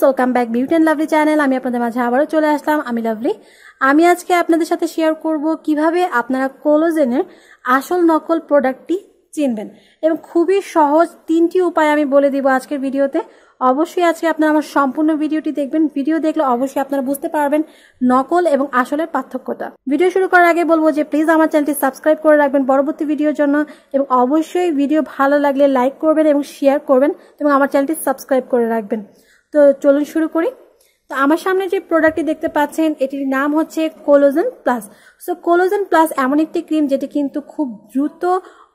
Welcome back beauty and lovely channel. আমি আপনাদের মাঝে আবারও চলে আসলাম। আমি লাভলি। আমি আজকে আপনাদের সাথে শেয়ার করব কিভাবে আপনারা কোলাজেনের আসল নকল প্রোডাক্টটি চিনবেন এবং খুবই সহজ 3টি উপায় আমি বলে দিব আজকের ভিডিওতে। অবশ্যই আজকে আপনারা আমার সম্পূর্ণ ভিডিওটি দেখবেন। ভিডিও দেখলে অবশ্যই আপনারা বুঝতে পারবেন নকল এবং আসলের পার্থক্যটা। ভিডিও শুরু করার আগে বলবো যে প্লিজ আমার চ্যানেলটি সাবস্ক্রাইব করে রাখবেন পরবর্তী ভিডিওর জন্য এবং অবশ্যই ভিডিও ভালো লাগলে লাইক করবেন এবং শেয়ার করবেন এবং আমার চ্যানেলটি সাবস্ক্রাইব করে রাখবেন। তো চলুন শুরু করি। তো আমার সামনে যে প্রোডাক্টটি দেখতে পাচ্ছেন এটির নাম হচ্ছে collagen plus. So collagen plus এমন একটি ক্রিম যেটি কিন্তু খুব দ্রুত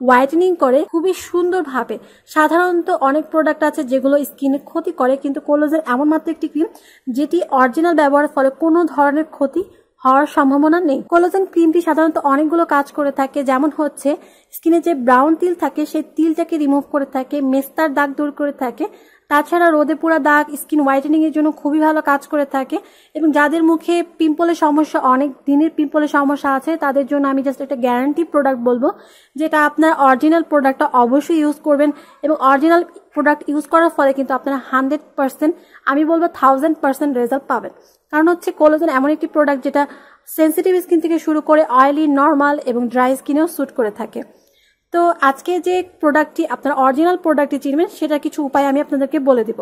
হোয়াইটেনিং করে খুবই সুন্দরভাবে। সাধারণত অনেক প্রোডাক্ট আছে যেগুলো স্কিনে ক্ষতি করে, কিন্তু কোলাজেন এমন মাত্র একটি ক্রিম যেটি অরিজিনাল ব্যবহারের ফলে কোনো ধরনের ক্ষতি হওয়ার সম্ভাবনা নেই। কোলাজেন ক্রিমটি সাধারণত অনেকগুলো কাজ করে থাকে, যেমন হচ্ছে স্কিনে যে ব্রাউন তিল থাকে সেই তিলটাকে রিমুভ করে থাকে, মেস্তার দাগ দূর করে থাকে, তাছাড়া রোদে পুরা দাগ স্কিন হোয়াইটেনিং এর জন্য খুবই ভালো কাজ করে থাকে এবং যাদের মুখে পিম্পলের সমস্যা, অনেক দিনের পিম্পলের সমস্যা আছে, তাদের জন্য আমি জাস্ট একটা গ্যারান্টি প্রোডাক্ট বলবো যেটা আপনার অরিজিনাল প্রোডাক্টটা অবশ্যই ইউজ করবেন এবং অরিজিনাল প্রোডাক্ট ইউজ করার ফলে কিন্তু আপনারা 100%, আমি বলবো 1000% রেজাল্ট পাবেন। কারণ হচ্ছে কোলাজেন এমন একটি প্রোডাক্ট যেটা সেন্সিটিভ স্কিন থেকে শুরু করে অয়েলি, নর্মাল এবং ড্রাই স্কিনেও স্যুট করে থাকে। তো আজকে যে প্রোডাক্টটি আপনারা অরিজিনাল প্রোডাক্টটি চিনবেন সেটা কিছু উপায় আমি আপনাদেরকে বলে দিব।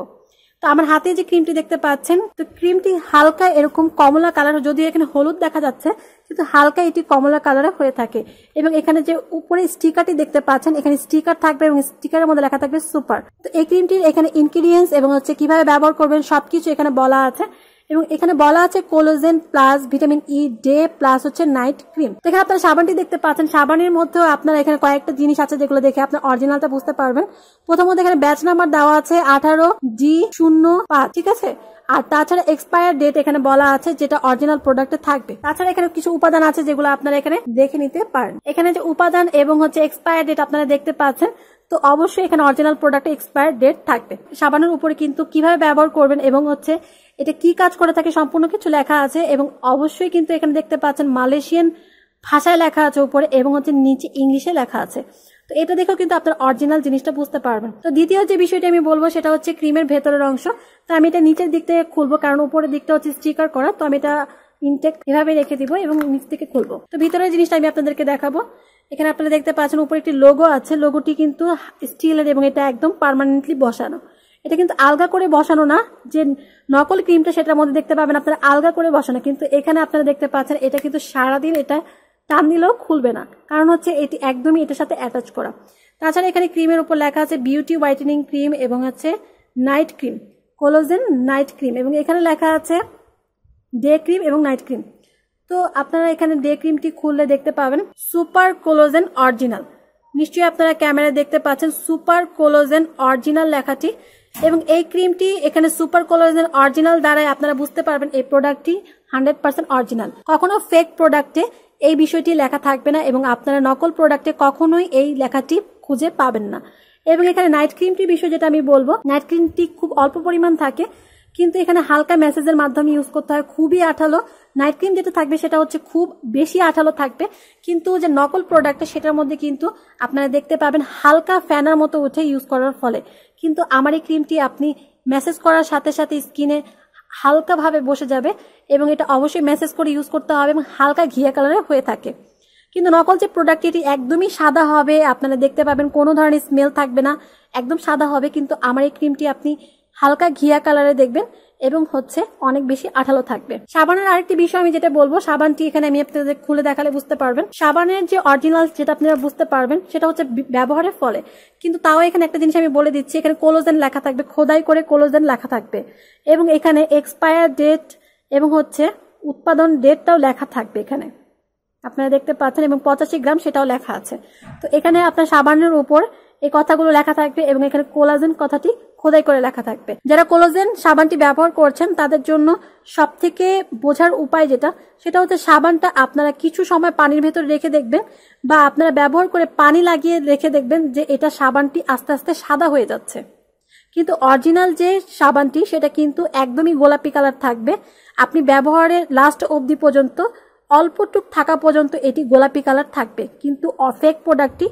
তো আমার হাতে যে ক্রিমটি দেখতে পাচ্ছেন, তো ক্রিমটি হালকা এরকম কমলা কালার, যদিও এখানে হলুদ দেখা যাচ্ছে কিন্তু হালকা এটি কমলা কালারে হয়ে থাকে এবং এখানে যে উপরে স্টিকারটি দেখতে পাচ্ছেন এখানে স্টিকার থাকবে এবং স্টিকারের মধ্যে লেখা থাকবে সুপার। তো এই ক্রিমটির এখানে ইনগ্রিডিয়েন্টস এবং হচ্ছে কিভাবে ব্যবহার করবেন সবকিছু এখানে বলা আছে এবং এখানে বলা আছে collagen plus vitamin E day plus হচ্ছে নাইট ক্রিম। এখানে আপনারা সাবানটি দেখতে পাচ্ছেন, সাবানের মধ্যেও আপনারা এখানে কয়েকটা জিনিস আছে যেগুলো দেখে আপনার অরিজিনালটা বুঝতে পারবেন। প্রথমত এখানে ব্যাচ নাম্বার দেওয়া আছে 18G05, ঠিক আছে। আর তাছাড়া এক্সপায়ার ডেট এখানে বলা আছে যেটা অরিজিনাল প্রোডাক্টে থাকবে। তাছাড়া এখানে কিছু উপাদান আছে যেগুলো আপনারা এখানে দেখে নিতে পারেন। এখানে যে উপাদান এবং হচ্ছে এক্সপায়ার ডেট আপনারা দেখতে পাচ্ছেন, তো অবশ্যই এখানে অরিজিনাল প্রোডাক্টে এক্সপায়ার ডেট থাকবে। সাবানের উপরে কিন্তু কিভাবে ব্যবহার করবেন এবং হচ্ছে এটা কি কাজ করে থাকে সম্পূর্ণ কিছু লেখা আছে এবং অবশ্যই কিন্তু এখানে দেখতে পাচ্ছেন মালয়েশিয়ান ভাষায় লেখা আছে উপরে এবং হচ্ছে নিচে ইংলিশে লেখা আছে। তো এটা দেখেও কিন্তু আপনার অরিজিনাল জিনিসটা বুঝতে পারবেন। তো দ্বিতীয় যে বিষয়টি আমি বলবো সেটা হচ্ছে ক্রিমের ভেতরের অংশ। তো আমি এটা নিচের দিক থেকে খুলবো কারণ উপরের দিকটা হচ্ছে স্টিকার করা, তো আমি এটা ইনটেক এভাবে রেখে দিব এবং নিচ থেকে খুলবো। তো ভিতরের জিনিসটা আমি আপনাদেরকে দেখাবো। এখানে আপনারা দেখতে পাচ্ছেন উপরে একটি লোগো আছে, লোগোটি কিন্তু স্টিলের এবং এটা একদম পার্মানেন্টলি বসানো। এটা কিন্তু আলগা করে বসানো না, যে নকল ক্রিমটা সেটার মধ্যে দেখতে পাবেন আপনারা আলগা করে বসানো, কিন্তু এখানে আপনারা দেখতে পাচ্ছেন এটা কিন্তু সারাদিন এটা টান দিলেও খুলবে না, কারণ হচ্ছে এটি একদমই এটার সাথে অ্যাটাচ করা। তাছাড়া এখানে ক্রিমের উপর লেখা আছে বিউটি হোয়াইটেনিং ক্রিম এবং হচ্ছে night cream, collagen night cream, এবং এখানে লেখা আছে ডে ক্রিম এবং নাইট ক্রিম। তো আপনারা এখানে ডে ক্রিমটি খুললে দেখতে পাবেন সুপার কোলাজেন অরিজিনাল। নিশ্চয়ই আপনারা ক্যামেরায় দেখতে পাচ্ছেন সুপার কোলাজেন অরিজিনাল লেখাটি এবং এই ক্রিমটি এখানে সুপার কোলাজেন অরিজিনাল দ্বারাই আপনারা বুঝতে পারবেন এই প্রোডাক্টটি 100% অরিজিনাল। কখনো ফেক প্রোডাক্টে এই বিষয়টি লেখা থাকবে না এবং আপনারা নকল প্রোডাক্টে কখনোই এই লেখাটি খুঁজে পাবেন না। এবং এখানে নাইট ক্রিমটির বিষয় যেটা আমি বলবো, নাইট ক্রিমটি খুব অল্প পরিমাণ থাকে কিন্তু এখানে হালকা মেসেজের মাধ্যমে ইউজ করতে হয়, খুবই আঠালো। নাইট ক্রিম যেটা থাকবে সেটা হচ্ছে খুব বেশি আঠালো থাকবে, কিন্তু যে নকল প্রোডাক্টটা সেটার মধ্যে কিন্তু আপনারা দেখতে পাবেন হালকা ফ্যানার মতো উঠে ইউজ করার ফলে। কিন্তু আমার এই ক্রিমটি আপনি মেসেজ করার সাথে সাথে স্কিনে হালকাভাবে বসে যাবে এবং এটা অবশ্যই মেসেজ করে ইউজ করতে হবে এবং হালকা ঘিয়া কালারের হয়ে থাকে। কিন্তু নকল যে প্রোডাক্টটি এটি একদমই সাদা হবে, আপনারা দেখতে পাবেন কোনো ধরনের স্মেল থাকবে না, একদম সাদা হবে। কিন্তু আমার এই ক্রিমটি আপনি হালকা ঘিয়া কালারে দেখবেন এবং হচ্ছে অনেক বেশি আঠালো থাকবে। সাবানের আরেকটি বিষয় আমি যেটা বলবো, সাবানটি এখানে আমি আপনাদের খুলে দেখালে বুঝতে পারবেন সাবানের যে অরিজিনাল যেটা আপনারা বুঝতে পারবেন সেটা হচ্ছে ব্যবহারের ফলে। কিন্তু তাও এখানে একটা জিনিস আমি বলে দিচ্ছি, এখানে কোলাজেন লেখা থাকবে, খোদাই করে কোলাজেন লেখা থাকবে এবং এখানে এক্সপায়ার ডেট এবং হচ্ছে উৎপাদন ডেটটাও লেখা থাকবে এখানে আপনারা দেখতে পাচ্ছেন এবং 85 গ্রাম সেটাও লেখা আছে। তো এখানে আপনার সাবানের উপর এই কথাগুলো লেখা থাকবে এবং এখানে কোলাজেন কথাটি খোদাই করে লেখা থাকবে। যারা কোলাজেন সাবানটি ব্যবহার করছেন তাদের জন্য সবথেকে বোঝার উপায় যেটা, সেটা হচ্ছে সাবানটা আপনারা কিছু সময় পানির ভেতরে রেখে দেখবেন বা আপনারা ব্যবহার করে পানি লাগিয়ে রেখে দেখবেন যে এটা সাবানটি আস্তে আস্তে সাদা হয়ে যাচ্ছে। কিন্তু অরিজিনাল যে সাবানটি সেটা কিন্তু একদমই গোলাপি কালার থাকবে। আপনি ব্যবহারের লাস্ট অবধি পর্যন্ত অল্পটুক থাকা পর্যন্ত এটি গোলাপি কালার থাকবে, কিন্তু ফেক প্রোডাক্টটি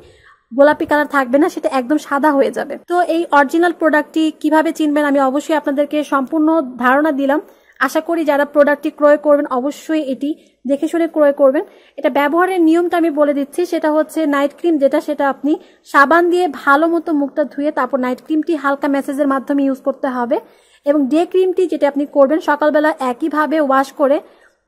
গোলাপি কালার থাকবে না, সেটা একদম সাদা হয়ে যাবে। তো এই অরিজিনাল প্রোডাক্টটি কিভাবে চিনবেন আমি অবশ্যই আপনাদেরকে সম্পূর্ণ ধারণা দিলাম। আশা করি যারা প্রোডাক্টটি ক্রয় করবেন অবশ্যই এটি দেখে শুনে ক্রয় করবেন। এটা ব্যবহারের নিয়মটা আমি বলে দিচ্ছি, সেটা হচ্ছে নাইট ক্রিম যেটা, সেটা আপনি সাবান দিয়ে ভালো মতো মুখটা ধুয়ে তারপর নাইট ক্রিমটি হালকা ম্যাসেজের মাধ্যমে ইউজ করতে হবে। এবং ডে ক্রিমটি যেটা আপনি করবেন সকালবেলা একইভাবে ওয়াশ করে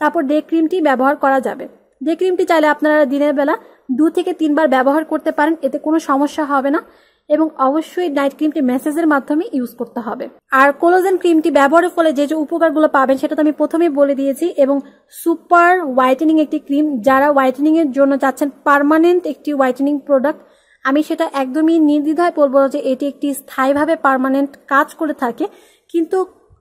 তারপর ডে ক্রিমটি ব্যবহার করা যাবে। ডে ক্রিমটি চাইলে আপনারা দিনের বেলা 2 থেকে 3 বার ব্যবহার করতে পারেন, এতে কোনো সমস্যা হবে না। এবং অবশ্যই নাইট ক্রিমটি ম্যাসেজের মাধ্যমে ইউজ করতে হবে। আর কোলাজেন ক্রিমটি ব্যবহারের ফলে যে যে উপকারগুলো পাবেন সেটা তো আমি প্রথমেই বলে দিয়েছি। এবং সুপার হোয়াইটেনিং একটি ক্রিম, যারা হোয়াইটেনিং এর জন্য চাচ্ছেন পার্মানেন্ট একটি হোয়াইটেনিং প্রোডাক্ট, আমি সেটা একদমই নির্দ্বিধায় বলবো যে এটি একটি স্থায়ীভাবে পার্মানেন্ট কাজ করে থাকে। কিন্তু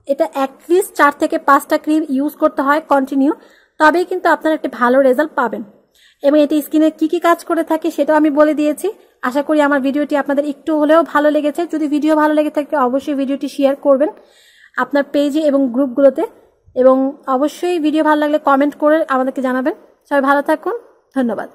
এটা অ্যাটলিস্ট 4 থেকে 5টা ক্রিম ইউজ করতে হয় কন্টিনিউ, তবেই কিন্তু আপনারা একটি ভালো রেজাল্ট পাবেন। এবং এটি স্কিনে কি কি কাজ করে থাকে সেটাও আমি বলে দিয়েছি। আশা করি আমার ভিডিওটি আপনাদের একটু হলেও ভালো লেগেছে। যদি ভিডিও ভালো লেগে থাকে অবশ্যই ভিডিওটি শেয়ার করবেন আপনার পেজে এবং গ্রুপগুলোতে। এবং অবশ্যই ভিডিও ভালো লাগলে কমেন্ট করে আমাদেরকে জানাবেন। সবাই ভালো থাকুন, ধন্যবাদ।